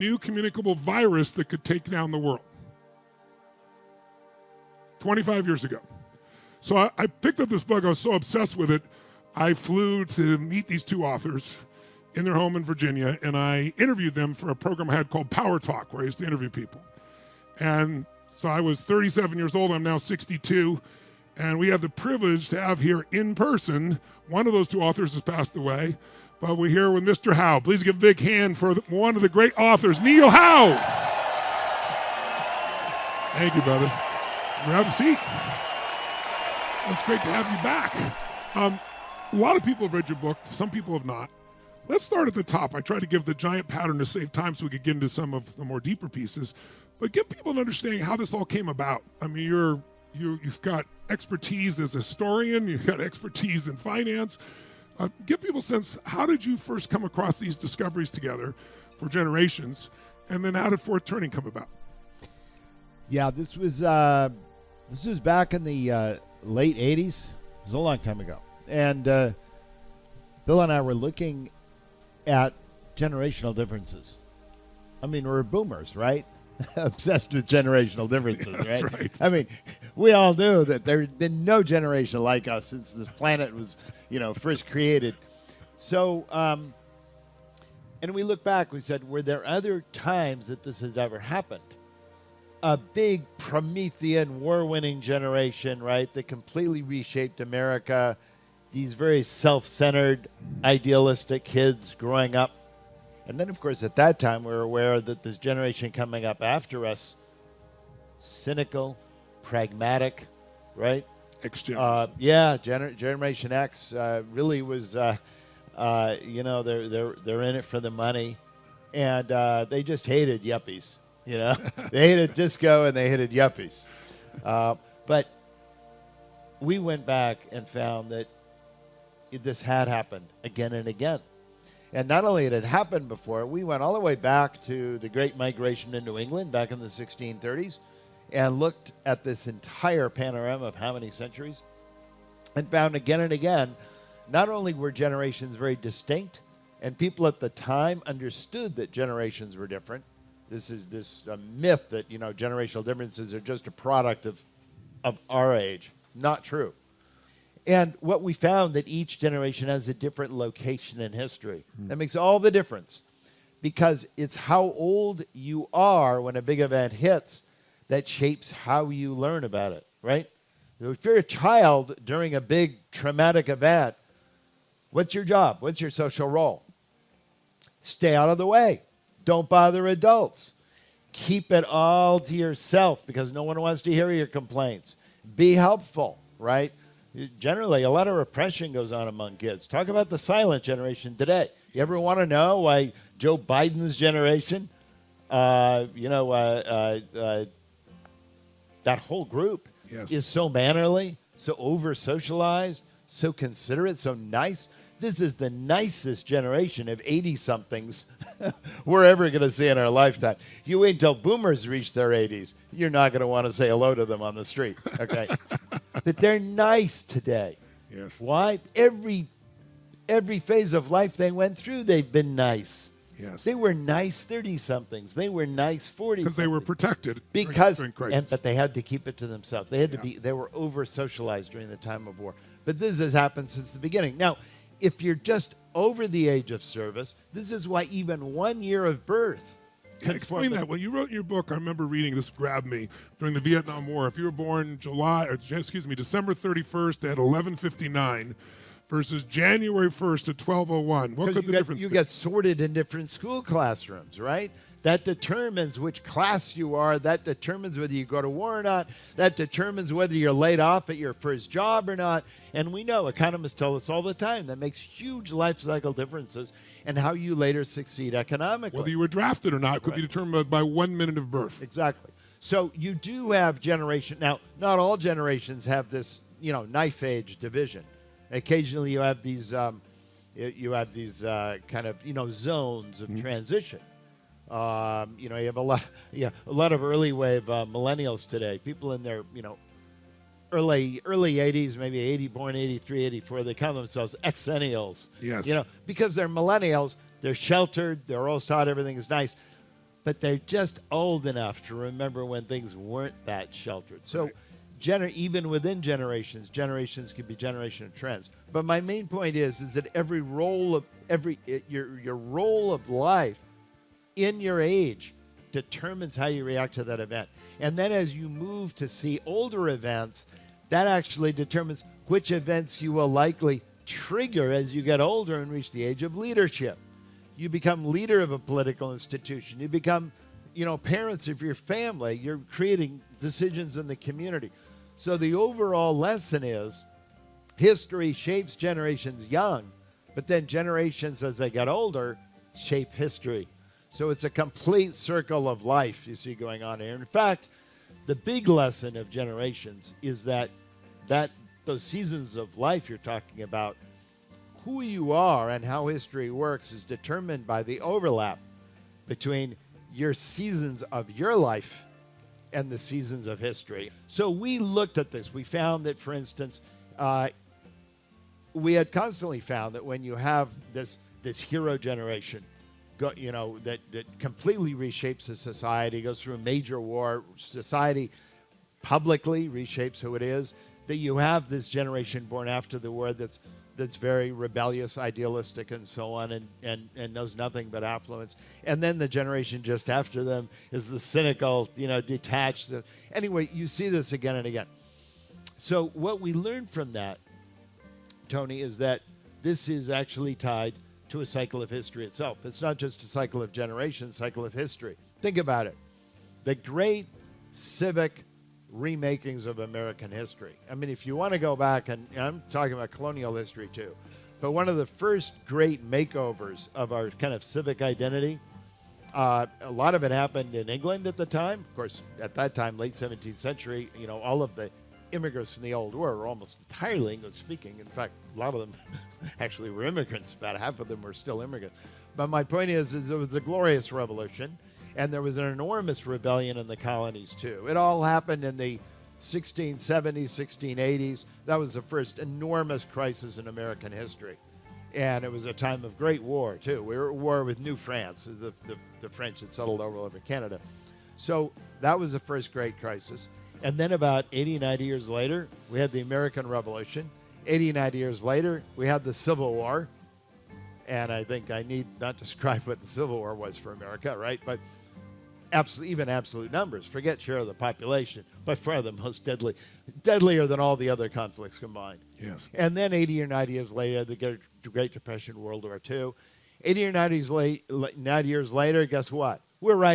new communicable virus that could take down the world. 25 years ago. So I picked up this book. I was so obsessed with it. I flew to meet these two authors in their home in Virginia, and I interviewed them for a program I had called Power Talk, where I used to interview people. And so I was 37 years old. I'm now 62. And we have the privilege to have here in person, one of those two authors has passed away, but we're here with Mr. Howe. Please give a big hand for one of the great authors, Neil Howe. Thank you, brother. Grab a seat. It's great to have you back. A lot of people have read your book. Some people have not. Let's start at the top. I tried to give the giant pattern to save time so we could get into some of the more deeper pieces, but give people an understanding how this all came about. I mean, you've got expertise as a historian. You've got expertise in finance. Give people a sense, how did you first come across these discoveries together for generations? And then how did Fourth Turning come about? Yeah, this was back in the late 80s. It was a long time ago. And Bill and I were looking at generational differences. I mean, we're boomers, right? Obsessed with generational differences, right? I mean, we all knew that there had been no generation like us since this planet was, first created. So, and we look back, we said, were there other times that this has ever happened? A big Promethean war-winning generation, right, that completely reshaped America. These very self-centered, idealistic kids growing up. And then, of course, at that time, we were aware that this generation coming up after us, cynical, pragmatic, right? X generation. Generation X really was, they're in it for the money. And they just hated yuppies, They hated disco and they hated yuppies. But we went back and found that this had happened again and again. And not only had it happened before, we went all the way back to the Great Migration into England back in the 1630s and looked at this entire panorama of how many centuries and found again and again, not only were generations very distinct, and people at the time understood that generations were different. This is this myth that, generational differences are just a product of our age. Not true. And what we found that each generation has a different location in history. That makes all the difference because it's how old you are when a big event hits that shapes how you learn about it, right? If you're a child during a big traumatic event, what's your job? What's your social role? Stay out of the way. Don't bother adults. Keep it all to yourself because no one wants to hear your complaints. Be helpful, right? Generally, a lot of repression goes on among kids. Talk about the silent generation today. You ever want to know why Joe Biden's generation, that whole group is so mannerly, so over-socialized, so considerate, so nice? This is the nicest generation of 80-somethings we're ever going to see in our lifetime. You wait until boomers reach their 80s. You're not going to want to say hello to them on the street, okay? But they're nice today. Yes. Why? Every phase of life they went through, they've been nice. Yes. They were nice 30-somethings. They were nice 40s. Because they were protected. But they had to keep it to themselves. They were over-socialized during the time of war. But this has happened since the beginning. Now, if you're just over the age of service, this is why even 1 year of birth. Explain that. When you wrote your book, I remember reading this grabbed me during the Vietnam War. If you were born December 31st at 11:59 versus January 1st at 12:01, what could the difference be? You get sorted in different school classrooms, right? That determines which class you are. That determines whether you go to war or not. That determines whether you're laid off at your first job or not. And we know, economists tell us all the time, that makes huge life cycle differences in how you later succeed economically. Whether you were drafted or not could be determined by 1 minute of birth. Exactly. So you do have generation. Now, not all generations have this, knife edge division. Occasionally you have these kind of, zones of transition. You have a lot of early wave millennials today. People in their, early 80s, maybe born 83, 84. They call themselves exennials. Yes. Because they're millennials. They're sheltered. They're always taught everything is nice. but they're just old enough to remember when things weren't that sheltered. So Right. even within generations can be generational trends. But my main point is that every role of your role of life in your age determines how you react to that event. And then as you move to see older events, that actually determines which events you will likely trigger as you get older and reach the age of leadership. You become leader of a political institution. You become, parents of your family. You're creating decisions in the community. So the overall lesson is history shapes generations young, but then generations as they get older shape history. So it's a complete circle of life you see going on here. In fact, the big lesson of generations is that those seasons of life you're talking about, who you are and how history works is determined by the overlap between your seasons of your life and the seasons of history. So we looked at this. We found that, for instance, we had constantly found that when you have this hero generation, that completely reshapes a society, goes through a major war, society publicly reshapes who it is, that you have this generation born after the war that's very rebellious, idealistic, and so on, and knows nothing but affluence. And then the generation just after them is the cynical, detached. Anyway, you see this again and again. So what we learned from that, Tony, is that this is actually tied to a cycle of history itself. It's not just a cycle of generations, cycle of history. Think about it. The great civic remakings of American history. I mean, if you want to go back, and I'm talking about colonial history too, but one of the first great makeovers of our kind of civic identity, a lot of it happened in England at the time. Of course, at that time, late 17th century, all of the immigrants from the old world were almost entirely English speaking. In fact, a lot of them actually were immigrants. About half of them were still immigrants. But my point is it was a glorious revolution. And there was an enormous rebellion in the colonies, too. It all happened in the 1670s, 1680s. That was the first enormous crisis in American history. And it was a time of great war, too. We were at war with New France. The French had settled over Canada. So that was the first great crisis. And then about 80, 90 years later, we had the American Revolution. 80, 90 years later, we had the Civil War. And I think I need not describe what the Civil War was for America, right? But absolute numbers. Forget share of the population. By far the most deadlier than all the other conflicts combined. Yes. And then 80 or 90 years later, the Great Depression, World War II. 80 or 90 years later, guess what? We're right